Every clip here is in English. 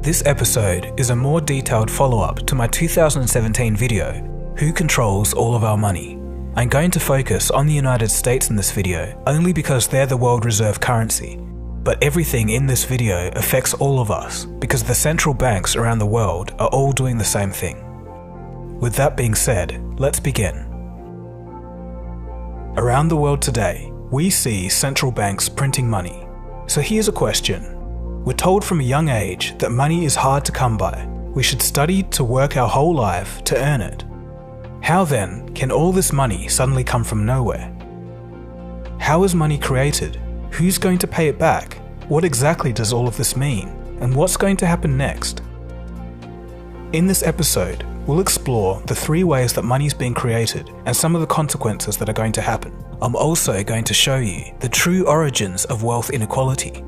This episode is a more detailed follow-up to my 2017 video, Who Controls All of Our Money? I'm going to focus on the United States in this video only because they're the world reserve currency, but everything in this video affects all of us because the central banks around the world are all doing the same thing. With that being said, let's begin. Around the world today, we see central banks printing money. So here's a question. We're told from a young age that money is hard to come by. We should study to work our whole life to earn it. How then can all this money suddenly come from nowhere? How is money created? Who's going to pay it back? What exactly does all of this mean? And what's going to happen next? In this episode, we'll explore the 3 ways that money is being created and some of the consequences that are going to happen. I'm also going to show you the true origins of wealth inequality.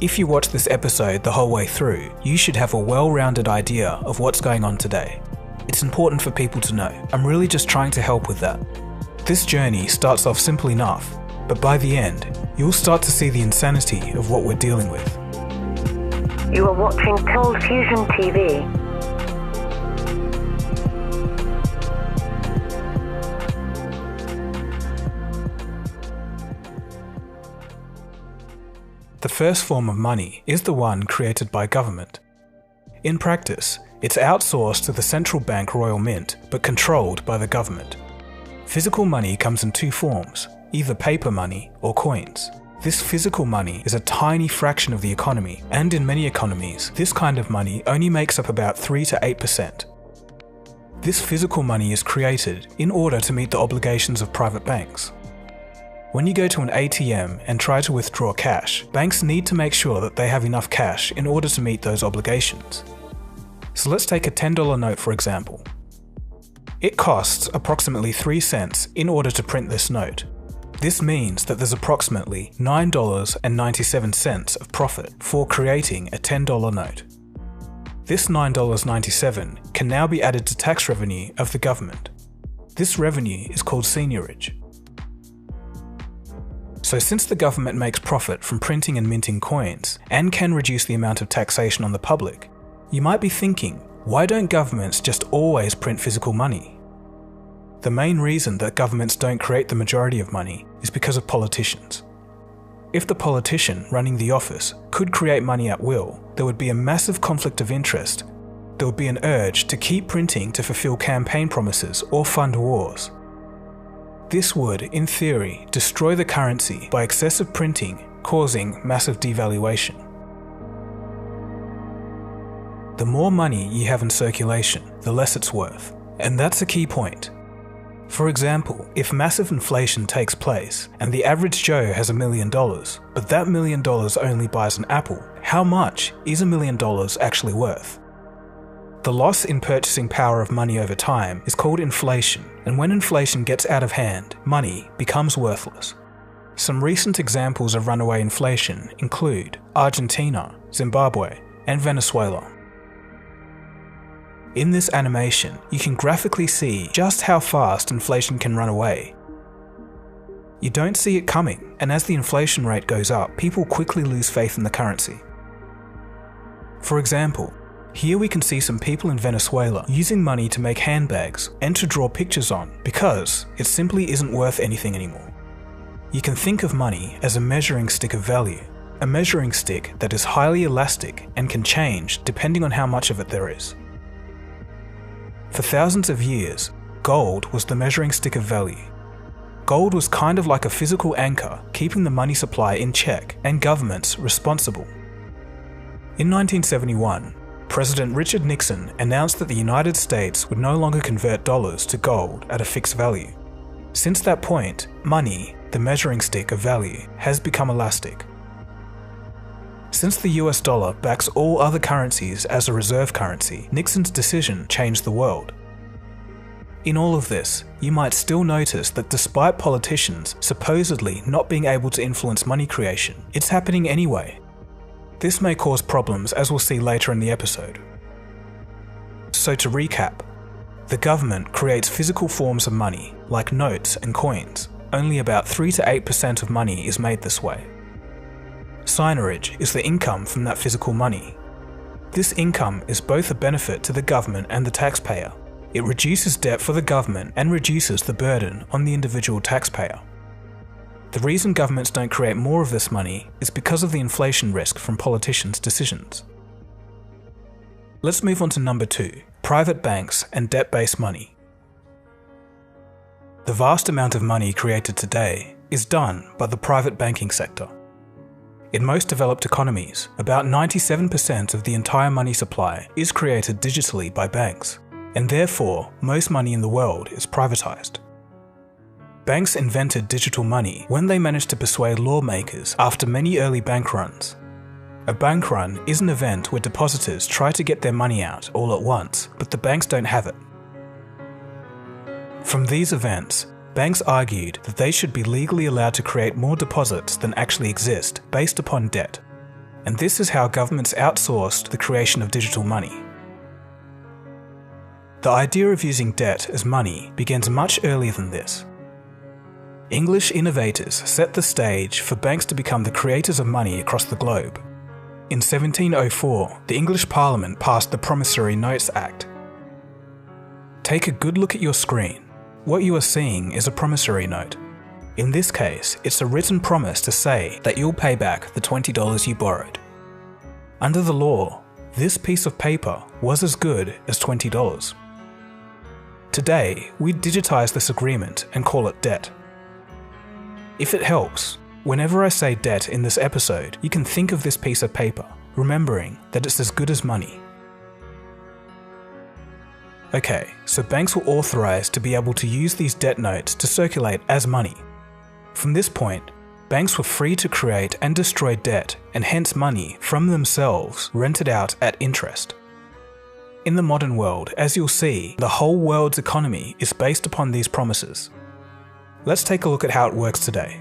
If you watch this episode the whole way through, you should have a well-rounded idea of what's going on today. It's important for people to know. I'm really just trying to help with that. This journey starts off simple enough, but by the end, you'll start to see the insanity of what we're dealing with. You are watching Cold Fusion TV. The first form of money is the one created by government. In practice, it's outsourced to the central bank Royal Mint, but controlled by the government. Physical money comes in 2 forms, either paper money or coins. This physical money is a tiny fraction of the economy, and in many economies, this kind of money only makes up about 3 to 8%. This physical money is created in order to meet the obligations of private banks. When you go to an ATM and try to withdraw cash, banks need to make sure that they have enough cash in order to meet those obligations. So let's take a $10 note for example. It costs approximately 3 cents in order to print this note. This means that there's approximately $9.97 of profit for creating a $10 note. This $9.97 can now be added to tax revenue of the government. This revenue is called seigniorage. So since the government makes profit from printing and minting coins, and can reduce the amount of taxation on the public, you might be thinking, why don't governments just always print physical money? The main reason that governments don't create the majority of money is because of politicians. If the politician running the office could create money at will, there would be a massive conflict of interest. There would be an urge to keep printing to fulfill campaign promises or fund wars. This would, in theory, destroy the currency by excessive printing, causing massive devaluation. The more money you have in circulation, the less it's worth. And that's a key point. For example, if massive inflation takes place and the average Joe has $1 million, but that $1 million only buys an apple, how much is $1 million actually worth? The loss in purchasing power of money over time is called inflation, and when inflation gets out of hand, money becomes worthless. Some recent examples of runaway inflation include Argentina, Zimbabwe, and Venezuela. In this animation, you can graphically see just how fast inflation can run away. You don't see it coming, and as the inflation rate goes up, people quickly lose faith in the currency. For example, here we can see some people in Venezuela using money to make handbags and to draw pictures on because it simply isn't worth anything anymore. You can think of money as a measuring stick of value, a measuring stick that is highly elastic and can change depending on how much of it there is. For thousands of years, gold was the measuring stick of value. Gold was kind of like a physical anchor keeping the money supply in check and governments responsible. In 1971, President Richard Nixon announced that the United States would no longer convert dollars to gold at a fixed value. Since that point, money, the measuring stick of value, has become elastic. Since the US dollar backs all other currencies as a reserve currency, Nixon's decision changed the world. In all of this, you might still notice that despite politicians supposedly not being able to influence money creation, it's happening anyway. This may cause problems, as we'll see later in the episode. So to recap, the government creates physical forms of money, like notes and coins. Only about 3 to 8% of money is made this way. Seigniorage is the income from that physical money. This income is both a benefit to the government and the taxpayer. It reduces debt for the government and reduces the burden on the individual taxpayer. The reason governments don't create more of this money is because of the inflation risk from politicians' decisions. Let's move on to number 2, private banks and debt-based money. The vast amount of money created today is done by the private banking sector. In most developed economies, about 97% of the entire money supply is created digitally by banks, and therefore most money in the world is privatized. Banks invented digital money when they managed to persuade lawmakers after many early bank runs. A bank run is an event where depositors try to get their money out all at once, but the banks don't have it. From these events, banks argued that they should be legally allowed to create more deposits than actually exist based upon debt, and this is how governments outsourced the creation of digital money. The idea of using debt as money begins much earlier than this. English innovators set the stage for banks to become the creators of money across the globe. In 1704, the English Parliament passed the Promissory Notes Act. Take a good look at your screen. What you are seeing is a promissory note. In this case, it's a written promise to say that you'll pay back the $20 you borrowed. Under the law, this piece of paper was as good as $20. Today, we digitize this agreement and call it debt. If it helps, whenever I say debt in this episode, you can think of this piece of paper, remembering that it's as good as money. Okay, so banks were authorized to be able to use these debt notes to circulate as money. From this point, banks were free to create and destroy debt and hence money from themselves rented out at interest. In the modern world, as you'll see, the whole world's economy is based upon these promises. Let's take a look at how it works today.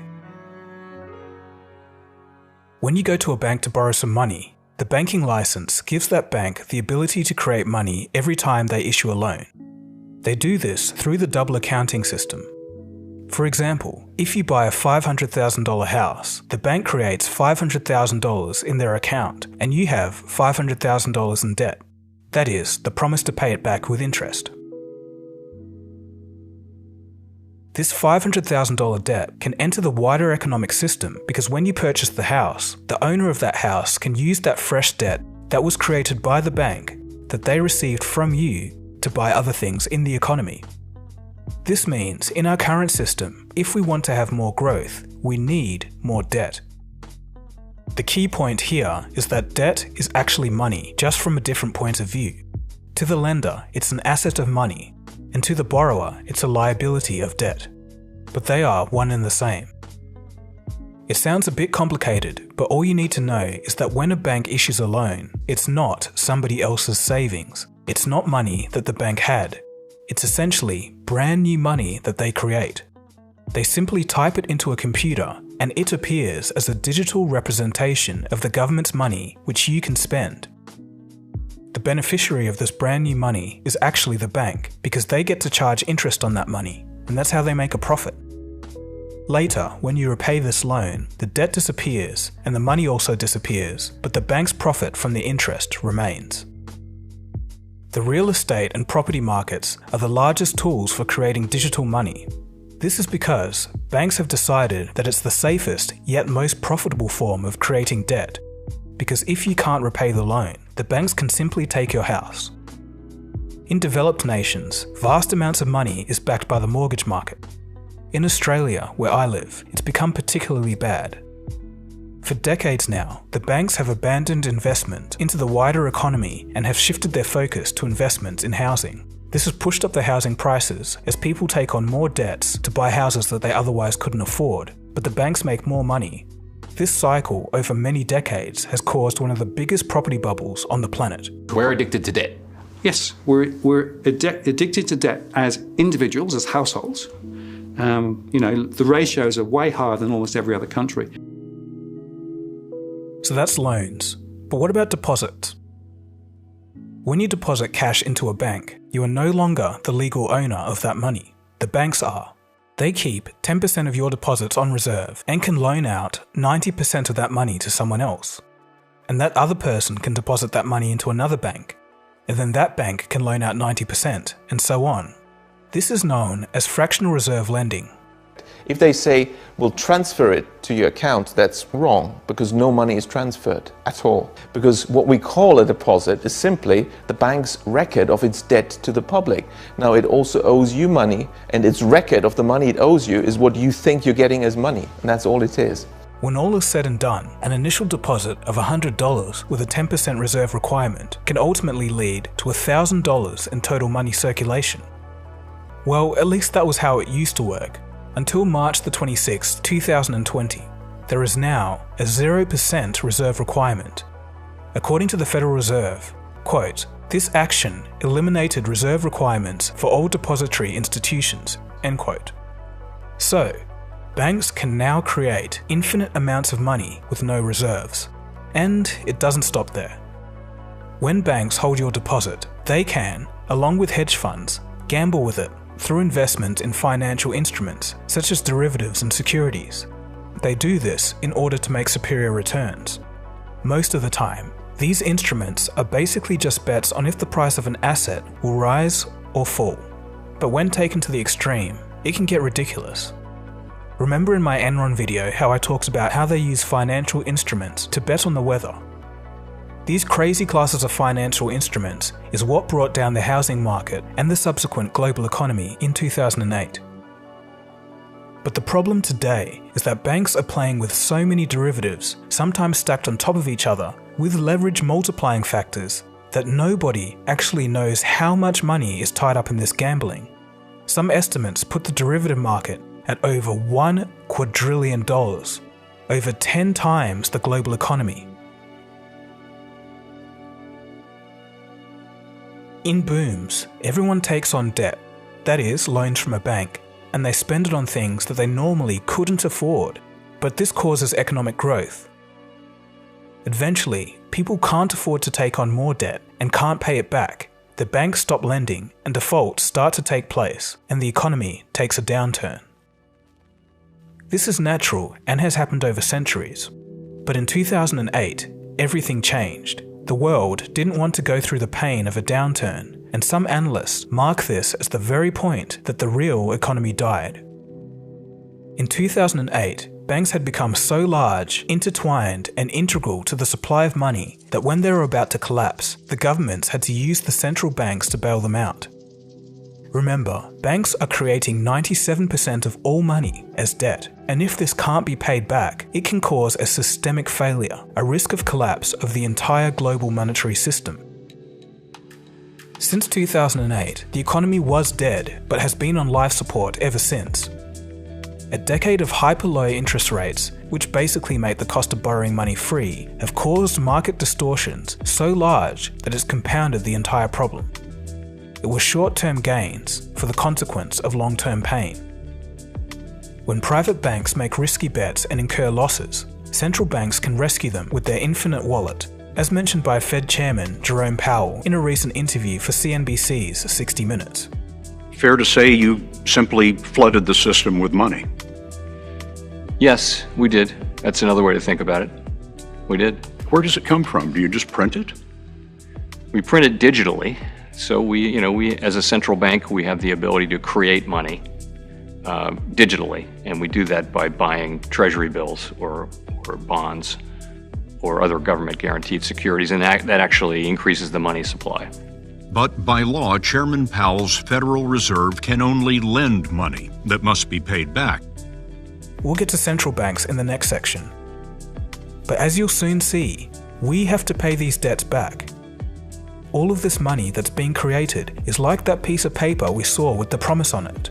When you go to a bank to borrow some money, the banking license gives that bank the ability to create money every time they issue a loan. They do this through the double accounting system. For example, if you buy a $500,000 house, the bank creates $500,000 in their account and you have $500,000 in debt. That is, the promise to pay it back with interest. This $500,000 debt can enter the wider economic system because when you purchase the house, the owner of that house can use that fresh debt that was created by the bank that they received from you to buy other things in the economy. This means in our current system, if we want to have more growth, we need more debt. The key point here is that debt is actually money, just from a different point of view. To the lender, it's an asset of money, and to the borrower, it's a liability of debt. But they are one and the same. It sounds a bit complicated, but all you need to know is that when a bank issues a loan, it's not somebody else's savings. It's not money that the bank had. It's essentially brand new money that they create. They simply type it into a computer and it appears as a digital representation of the government's money which you can spend. The beneficiary of this brand new money is actually the bank because they get to charge interest on that money, and that's how they make a profit. Later, when you repay this loan, the debt disappears and the money also disappears, but the bank's profit from the interest remains. The real estate and property markets are the largest tools for creating digital money. This is because banks have decided that it's the safest yet most profitable form of creating debt. Because if you can't repay the loan, the banks can simply take your house. In developed nations, vast amounts of money is backed by the mortgage market. In Australia, where I live, it's become particularly bad. For decades now, the banks have abandoned investment into the wider economy and have shifted their focus to investments in housing. This has pushed up the housing prices as people take on more debts to buy houses that they otherwise couldn't afford, but the banks make more money. This cycle over many decades has caused one of the biggest property bubbles on the planet. We're addicted to debt. Yes, we're addicted to debt as individuals, as households. The ratios are way higher than almost every other country. So that's loans. But what about deposits? When you deposit cash into a bank, you are no longer the legal owner of that money. The banks are. They keep 10% of your deposits on reserve and can loan out 90% of that money to someone else. and that other person can deposit that money into another bank, and then that bank can loan out 90%, and so on. This is known as fractional reserve lending. If they say, we'll transfer it to your account, that's wrong, because no money is transferred at all. Because what we call a deposit is simply the bank's record of its debt to the public. Now, it also owes you money, and its record of the money it owes you is what you think you're getting as money, and that's all it is. When all is said and done, an initial deposit of $100 with a 10% reserve requirement can ultimately lead to $1,000 in total money circulation. Well, at least that was how it used to work. Until March the 26th, 2020, there is now a 0% reserve requirement. According to the Federal Reserve, quote, "This action eliminated reserve requirements for all depository institutions," end quote. So, banks can now create infinite amounts of money with no reserves. And it doesn't stop there. When banks hold your deposit, they can, along with hedge funds, gamble with it through investment in financial instruments such as derivatives and securities. They do this in order to make superior returns. Most of the time, these instruments are basically just bets on if the price of an asset will rise or fall. But when taken to the extreme, it can get ridiculous. Remember in my Enron video how I talked about how they use financial instruments to bet on the weather? These crazy classes of financial instruments is what brought down the housing market and the subsequent global economy in 2008. But the problem today is that banks are playing with so many derivatives, sometimes stacked on top of each other, with leverage multiplying factors, that nobody actually knows how much money is tied up in this gambling. Some estimates put the derivative market at over $1 quadrillion, over 10 times the global economy. In booms, everyone takes on debt, that is, loans from a bank, and they spend it on things that they normally couldn't afford, but this causes economic growth. Eventually, people can't afford to take on more debt and can't pay it back. The banks stop lending and defaults start to take place, and the economy takes a downturn. This is natural and has happened over centuries. But in 2008, everything changed. The world didn't want to go through the pain of a downturn, and some analysts mark this as the very point that the real economy died. In 2008, banks had become so large, intertwined, and integral to the supply of money that when they were about to collapse, the governments had to use the central banks to bail them out. Remember, banks are creating 97% of all money as debt, and if this can't be paid back, it can cause a systemic failure, a risk of collapse of the entire global monetary system. Since 2008, the economy was dead, but has been on life support ever since. A decade of hyper-low interest rates, which basically make the cost of borrowing money free, have caused market distortions so large that it's compounded the entire problem. It was short-term gains for the consequence of long-term pain. When private banks make risky bets and incur losses, central banks can rescue them with their infinite wallet, as mentioned by Fed Chairman Jerome Powell in a recent interview for CNBC's 60 Minutes. Fair to say you simply flooded the system with money? Yes, we did. That's another way to think about it. We did. Where does it come from? Do you just print it? We print it digitally. So we, as a central bank, we have the ability to create money digitally, and we do that by buying treasury bills or bonds or other government-guaranteed securities, and that actually increases the money supply. But by law, Chairman Powell's Federal Reserve can only lend money that must be paid back. We'll get to central banks in the next section. But as you'll soon see, we have to pay these debts back. All of this money that's being created is like that piece of paper we saw with the promise on it.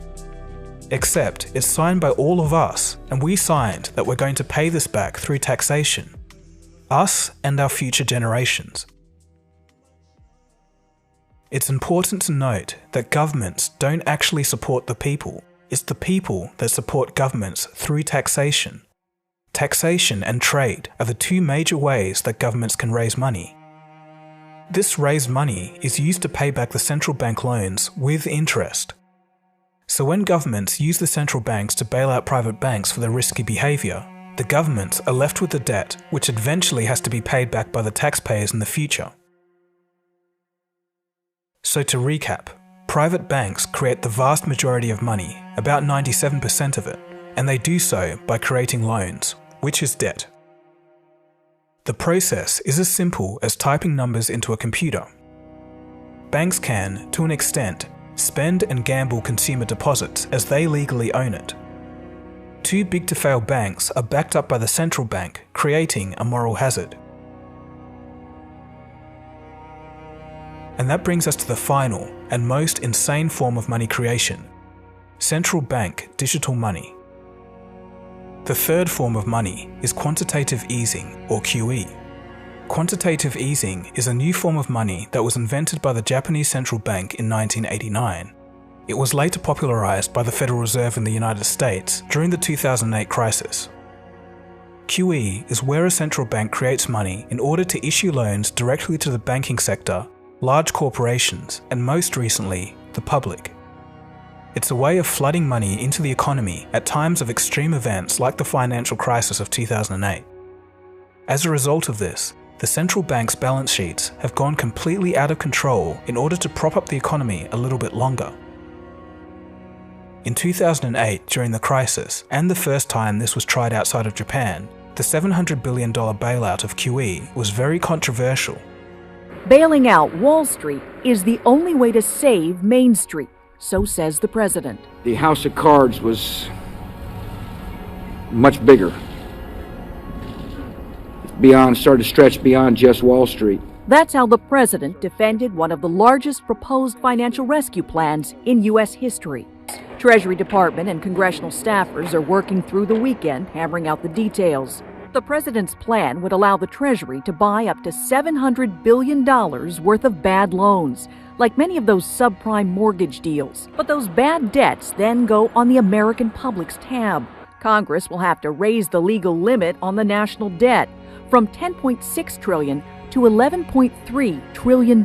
Except it's signed by all of us, and we signed that we're going to pay this back through taxation. Us and our future generations. It's important to note that governments don't actually support the people. It's the people that support governments through taxation. Taxation and trade are the two major ways that governments can raise money. This raised money is used to pay back the central bank loans with interest. So when governments use the central banks to bail out private banks for their risky behaviour, The governments are left with the debt, which eventually has to be paid back by the taxpayers in the future. So to recap, private banks create the vast majority of money, about 97% of it, and they do so by creating loans, which is debt. The process is as simple as typing numbers into a computer. Banks can, to an extent, spend and gamble consumer deposits as they legally own it. Too big to fail banks are backed up by the central bank, creating a moral hazard. And that brings us to the final and most insane form of money creation: central bank digital money. The third form of money is quantitative easing, or QE. Quantitative easing is a new form of money that was invented by the Japanese central bank in 1989. It was later popularized by the Federal Reserve in the United States during the 2008 crisis. QE is where a central bank creates money in order to issue loans directly to the banking sector, large corporations, and most recently, the public. It's a way of flooding money into the economy at times of extreme events like the financial crisis of 2008. As a result of this, the central bank's balance sheets have gone completely out of control in order to prop up the economy a little bit longer. In 2008, during the crisis, and the first time this was tried outside of Japan, the $700 billion bailout of QE was very controversial. Bailing out Wall Street is the only way to save Main Street, so says the president. The house of cards was much bigger. Started to stretch beyond just Wall Street. That's how the president defended one of the largest proposed financial rescue plans in U.S. history. Treasury Department and congressional staffers are working through the weekend, hammering out the details. The president's plan would allow the Treasury to buy up to $700 billion worth of bad loans, like many of those subprime mortgage deals. But those bad debts then go on the American public's tab. Congress will have to raise the legal limit on the national debt from $10.6 trillion to $11.3 trillion.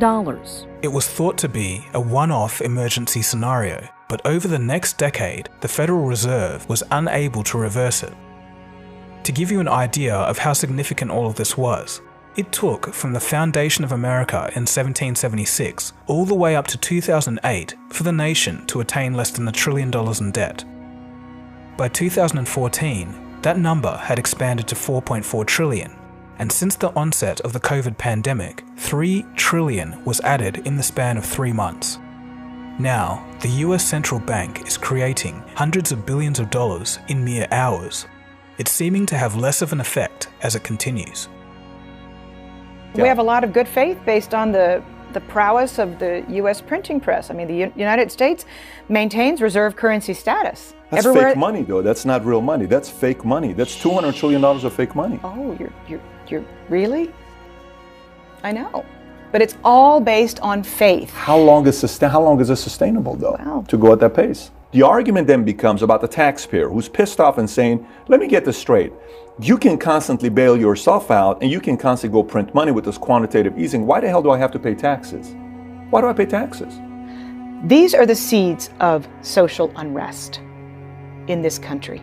It was thought to be a one-off emergency scenario, but over the next decade, the Federal Reserve was unable to reverse it. To give you an idea of how significant all of this was, it took from the foundation of America in 1776 all the way up to 2008 for the nation to attain less than $1 trillion in debt. By 2014, that number had expanded to $4.4 trillion. And since the onset of the COVID pandemic, $3 trillion was added in the span of 3 months. Now, the US central bank is creating hundreds of billions of dollars in mere hours. It's seeming to have less of an effect as it continues. We have a lot of good faith based on the prowess of the US printing press. I mean, the United States maintains reserve currency status. That's fake money, though. That's not real money. That's fake money. That's $200 trillion of fake money. Oh, you're really? I know. But it's all based on faith. How long is this sustainable, though, Wow. to go at that pace? The argument then becomes about the taxpayer who's pissed off and saying, let me get this straight. You can constantly bail yourself out and you can constantly go print money with this quantitative easing. Why the hell do I have to pay taxes? Why do I pay taxes? These are the seeds of social unrest in this country.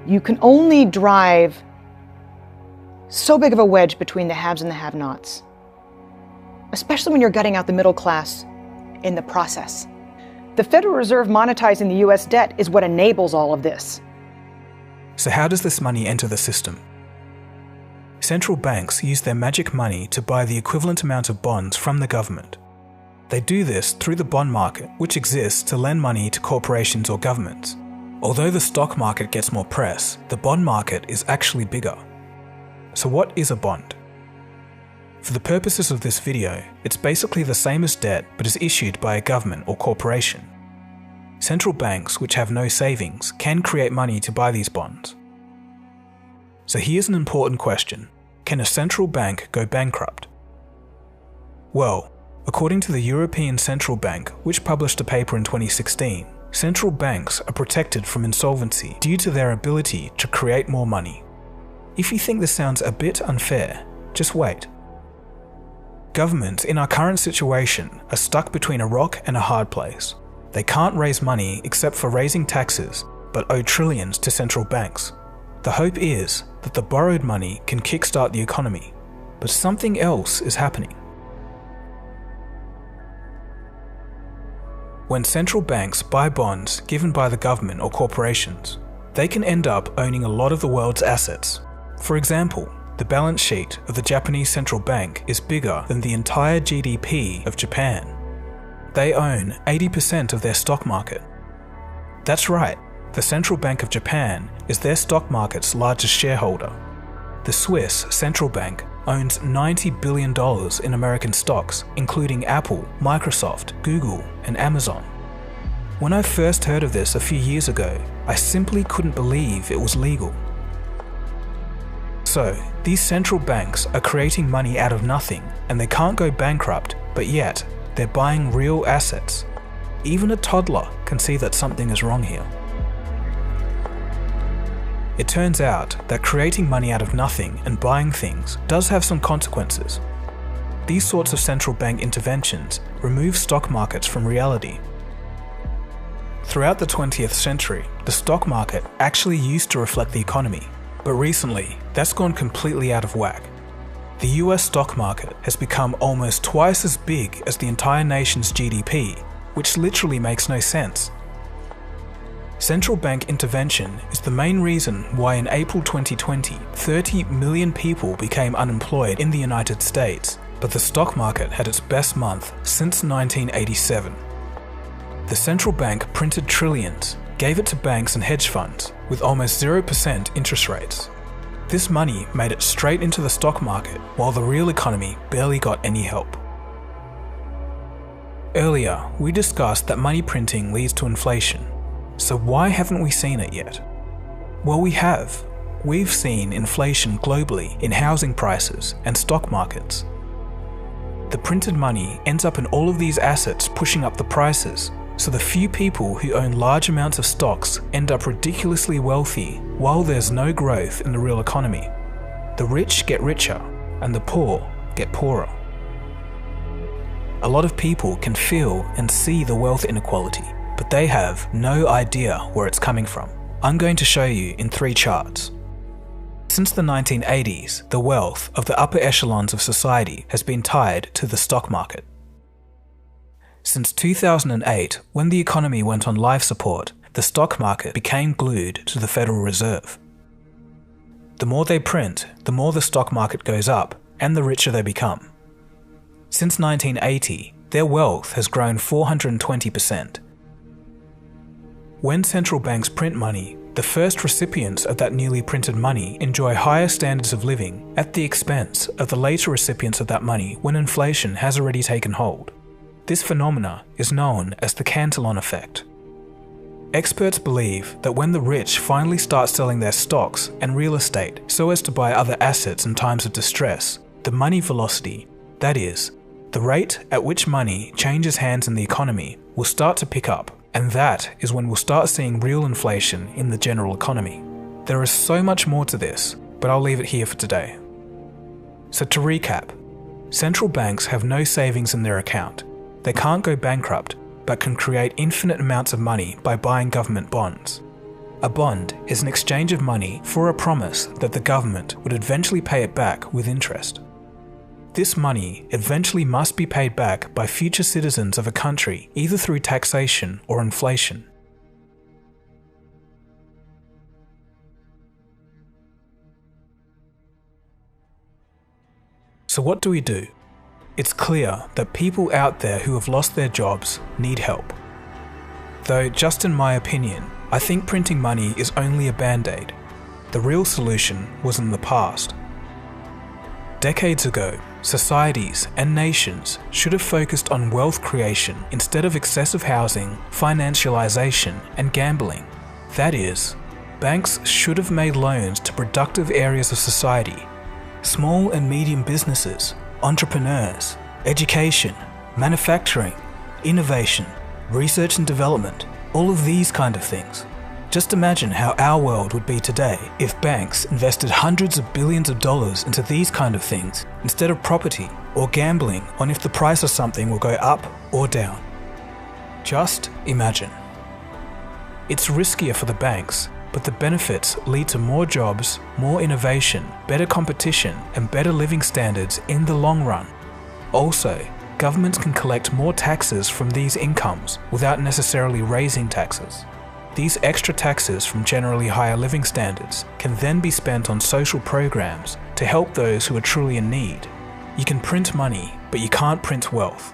You can only drive so big of a wedge between the haves and the have-nots, especially when you're gutting out the middle class in the process. The Federal Reserve monetizing the US debt is what enables all of this. So how does this money enter the system? Central banks use their magic money to buy the equivalent amount of bonds from the government. They do this through the bond market, which exists to lend money to corporations or governments. Although the stock market gets more press, the bond market is actually bigger. So what is a bond? For the purposes of this video, it's basically the same as debt but is issued by a government or corporation. Central banks, which have no savings, can create money to buy these bonds. So here's an important question. Can a central bank go bankrupt? Well, according to the European Central Bank, which published a paper in 2016, central banks are protected from insolvency due to their ability to create more money. If you think this sounds a bit unfair, just wait. Governments in our current situation are stuck between a rock and a hard place. They can't raise money except for raising taxes, but owe trillions to central banks. The hope is that the borrowed money can kickstart the economy, but something else is happening. When central banks buy bonds given by the government or corporations, they can end up owning a lot of the world's assets. For example, the balance sheet of the Japanese central bank is bigger than the entire GDP of Japan. They own 80% of their stock market. That's right, the Central Bank of Japan is their stock market's largest shareholder. The Swiss central bank owns $90 billion in American stocks, including Apple, Microsoft, Google, and Amazon. When I first heard of this a few years ago, I simply couldn't believe it was legal. So, these central banks are creating money out of nothing, and they can't go bankrupt, but yet, they're buying real assets. Even a toddler can see that something is wrong here. It turns out that creating money out of nothing and buying things does have some consequences. These sorts of central bank interventions remove stock markets from reality. Throughout the 20th century, the stock market actually used to reflect the economy, but recently, that's gone completely out of whack. The US stock market has become almost twice as big as the entire nation's GDP, which literally makes no sense. Central bank intervention is the main reason why in April 2020, 30 million people became unemployed in the United States, but the stock market had its best month since 1987. The central bank printed trillions, gave it to banks and hedge funds, with almost 0% interest rates. This money made it straight into the stock market, while the real economy barely got any help. Earlier, we discussed that money printing leads to inflation. So why haven't we seen it yet? Well, we have. We've seen inflation globally in housing prices and stock markets. The printed money ends up in all of these assets pushing up the prices, so the few people who own large amounts of stocks end up ridiculously wealthy while there's no growth in the real economy. The rich get richer and the poor get poorer. A lot of people can feel and see the wealth inequality, but they have no idea where it's coming from. I'm going to show you in 3 charts. Since the 1980s, the wealth of the upper echelons of society has been tied to the stock market. Since 2008, when the economy went on life support, the stock market became glued to the Federal Reserve. The more they print, the more the stock market goes up, and the richer they become. Since 1980, their wealth has grown 420%. When central banks print money, the first recipients of that newly printed money enjoy higher standards of living at the expense of the later recipients of that money when inflation has already taken hold. This phenomena is known as the Cantillon effect. Experts believe that when the rich finally start selling their stocks and real estate so as to buy other assets in times of distress, the money velocity, that is, the rate at which money changes hands in the economy, will start to pick up. And that is when we'll start seeing real inflation in the general economy. There is so much more to this, but I'll leave it here for today. So to recap, central banks have no savings in their account. They can't go bankrupt, but can create infinite amounts of money by buying government bonds. A bond is an exchange of money for a promise that the government would eventually pay it back with interest. This money eventually must be paid back by future citizens of a country either through taxation or inflation. So what do we do? It's clear that people out there who have lost their jobs need help. Though, just in my opinion, I think printing money is only a band-aid. The real solution was in the past. Decades ago, societies and nations should have focused on wealth creation instead of excessive housing, financialization, and gambling. That is, banks should have made loans to productive areas of society. Small and medium businesses, entrepreneurs, education, manufacturing, innovation, research and development, all of these kind of things. Just imagine how our world would be today if banks invested hundreds of billions of dollars into these kind of things instead of property or gambling on if the price of something will go up or down. Just imagine. It's riskier for the banks, but the benefits lead to more jobs, more innovation, better competition, and better living standards in the long run. Also, governments can collect more taxes from these incomes without necessarily raising taxes. These extra taxes from generally higher living standards can then be spent on social programs to help those who are truly in need. You can print money, but you can't print wealth.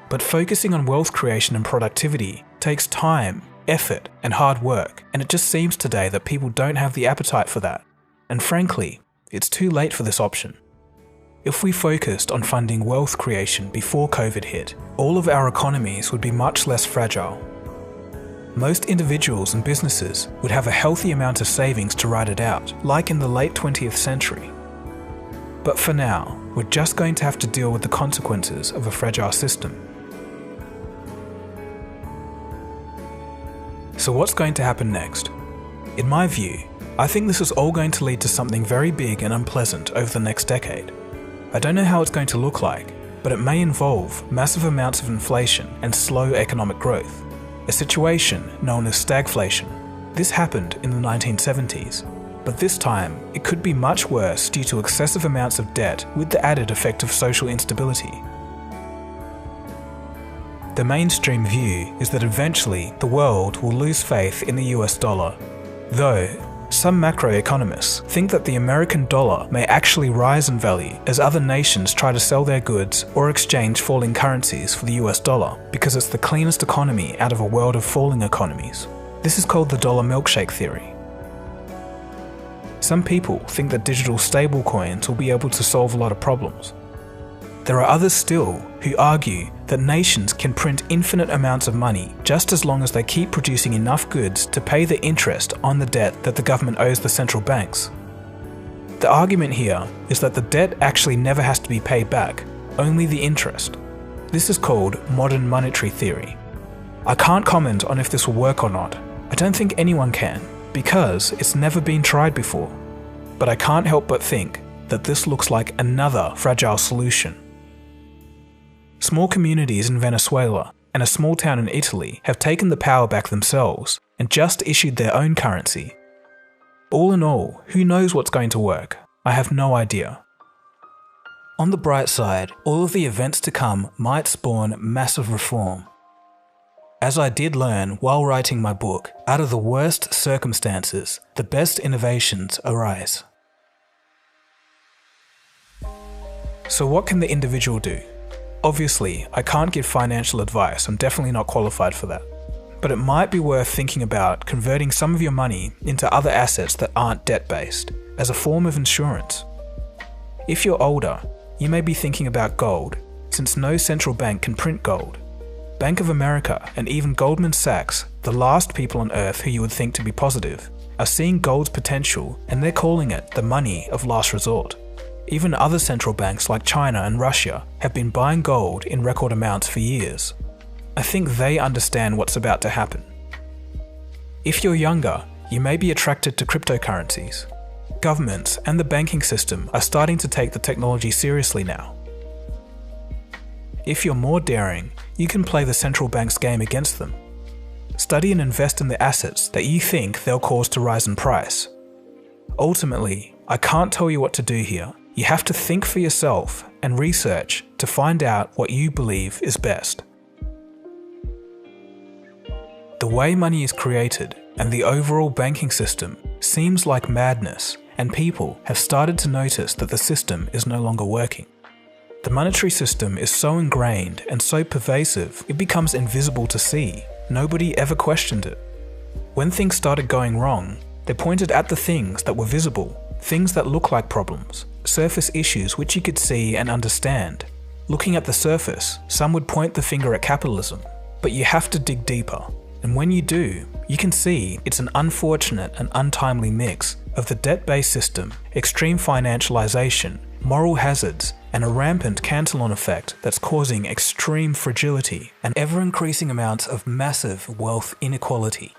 But focusing on wealth creation and productivity takes time, effort, and hard work, and it just seems today that people don't have the appetite for that. And frankly, it's too late for this option. If we focused on funding wealth creation before COVID hit, all of our economies would be much less fragile. Most individuals and businesses would have a healthy amount of savings to ride it out, like in the late 20th century. But for now, we're just going to have to deal with the consequences of a fragile system. So what's going to happen next? In my view, I think this is all going to lead to something very big and unpleasant over the next decade. I don't know how it's going to look like, but it may involve massive amounts of inflation and slow economic growth, a situation known as stagflation. This happened in the 1970s, but this time it could be much worse due to excessive amounts of debt with the added effect of social instability. The mainstream view is that eventually the world will lose faith in the US dollar, though some macroeconomists think that the American dollar may actually rise in value as other nations try to sell their goods or exchange falling currencies for the US dollar because it's the cleanest economy out of a world of falling economies. This is called the dollar milkshake theory. Some people think that digital stablecoins will be able to solve a lot of problems. There are others still who argue that nations can print infinite amounts of money just as long as they keep producing enough goods to pay the interest on the debt that the government owes the central banks. The argument here is that the debt actually never has to be paid back, only the interest. This is called modern monetary theory. I can't comment on if this will work or not. I don't think anyone can, because it's never been tried before. But I can't help but think that this looks like another fragile solution. Small communities in Venezuela and a small town in Italy have taken the power back themselves and just issued their own currency. All in all, who knows what's going to work? I have no idea. On the bright side, all of the events to come might spawn massive reform. As I did learn while writing my book, out of the worst circumstances, the best innovations arise. So what can the individual do? Obviously, I can't give financial advice, I'm definitely not qualified for that. But it might be worth thinking about converting some of your money into other assets that aren't debt-based, as a form of insurance. If you're older, you may be thinking about gold, since no central bank can print gold. Bank of America and even Goldman Sachs, the last people on earth who you would think to be positive, are seeing gold's potential and they're calling it the money of last resort. Even other central banks like China and Russia have been buying gold in record amounts for years. I think they understand what's about to happen. If you're younger, you may be attracted to cryptocurrencies. Governments and the banking system are starting to take the technology seriously now. If you're more daring, you can play the central bank's game against them. Study and invest in the assets that you think they'll cause to rise in price. Ultimately, I can't tell you what to do here. You have to think for yourself and research to find out what you believe is best. The way money is created and the overall banking system seems like madness, and people have started to notice that the system is no longer working. The monetary system is so ingrained and so pervasive, it becomes invisible to see. Nobody ever questioned it. When things started going wrong, they pointed at the things that were visible, things that look like problems, surface issues which you could see and understand. Looking at the surface, some would point the finger at capitalism, but you have to dig deeper. And when you do, you can see it's an unfortunate and untimely mix of the debt-based system, extreme financialization, moral hazards, and a rampant Cantillon effect that's causing extreme fragility and ever-increasing amounts of massive wealth inequality.